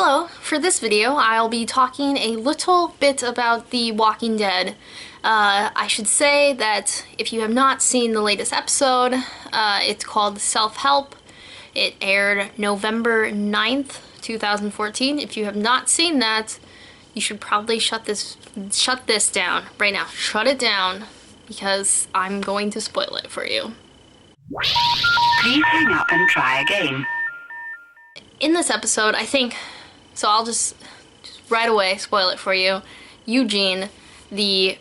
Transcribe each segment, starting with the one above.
Hello, for this video I'll be talking a little bit about The Walking Dead. I should say that if you have not seen the latest episode, it's called Self-Help. It aired November 9th, 2014. If you have not seen that, you should probably shut this down right now. Shut it down, because I'm going to spoil it for you. Please hang up and try again. In this episode, I think, so I'll just right away spoil it for you. Eugene, the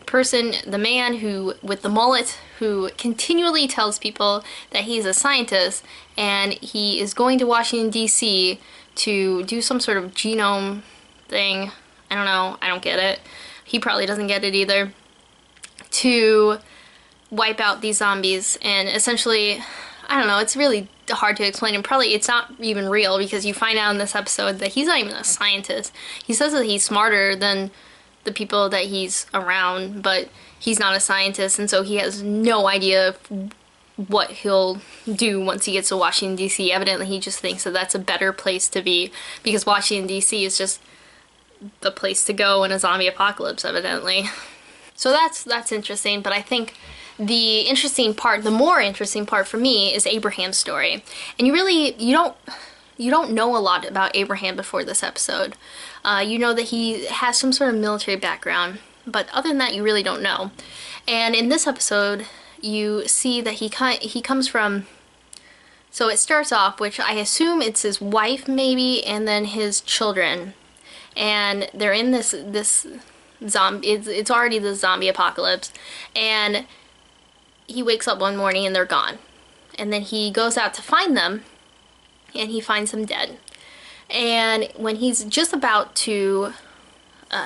man who, with the mullet, who continually tells people that he's a scientist and he is going to Washington, D.C. to do some sort of genome thing. I don't know, I don't get it. He probably doesn't get it either. To wipe out these zombies, and essentially, I don't know, it's really hard to explain, and probably it's not even real because you find out in this episode that he's not even a scientist. He says that he's smarter than the people that he's around, but he's not a scientist, and so he has no idea what he'll do once he gets to Washington, D.C. Evidently he just thinks that that's a better place to be because Washington, D.C. is just the place to go in a zombie apocalypse, evidently. So that's interesting, but I think the more interesting part for me is Abraham's story. And you don't know a lot about Abraham before this episode. You know that he has some sort of military background, but other than that you really don't know. And in this episode you see that he comes from, so it starts off, which I assume it's his wife maybe, and then his children. And they're in this zombie, it's already the zombie apocalypse, and he wakes up one morning and they're gone. And then he goes out to find them, and he finds them dead. And when he's just about to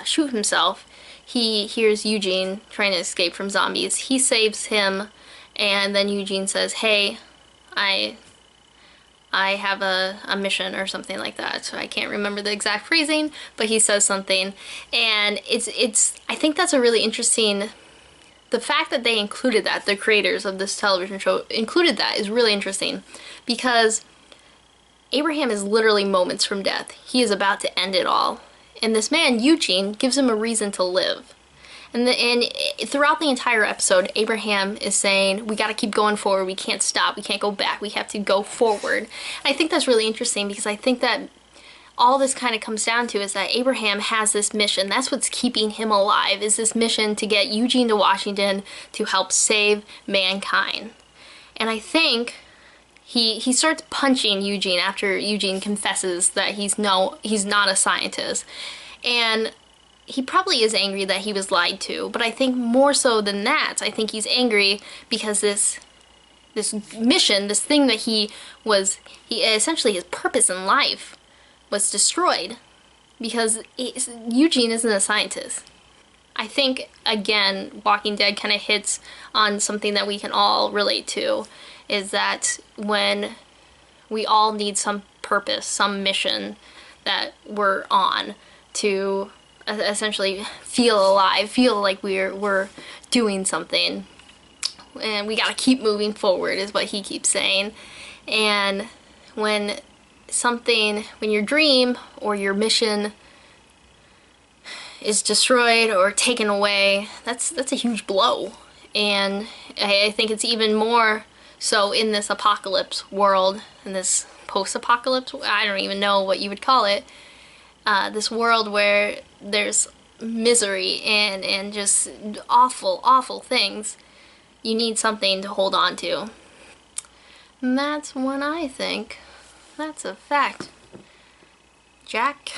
shoot himself, he hears Eugene trying to escape from zombies. He saves him, and then Eugene says, "Hey, I have a mission," or something like that. So I can't remember the exact phrasing, but he says something. And I think that's a really interesting, the fact that they included that, the creators of this television show included that, is really interesting, because Abraham is literally moments from death. He is about to end it all. And this man, Eugene, gives him a reason to live. And throughout the entire episode, Abraham is saying, we gotta keep going forward, we can't stop, we can't go back, we have to go forward. And I think that's really interesting, because I think that all this kind of comes down to is that Abraham has this mission. That's what's keeping him alive, is this mission to get Eugene to Washington to help save mankind. And I think he starts punching Eugene after Eugene confesses that he's not a scientist. And he probably is angry that he was lied to, but I think more so than that, I think he's angry because this mission, this thing that he essentially, his purpose in life was destroyed because Eugene isn't a scientist. I think, again, Walking Dead kind of hits on something that we can all relate to, is that when we all need some purpose, some mission that we're on to essentially feel alive, feel like we're doing something, and we gotta keep moving forward, is what he keeps saying. And when your dream or your mission is destroyed or taken away, that's a huge blow. And I think it's even more so in this apocalypse world, in this post-apocalypse, I don't even know what you would call it, this world where there's misery and just awful things. You need something to hold on to. And that's what I think. That's a fact. Jack?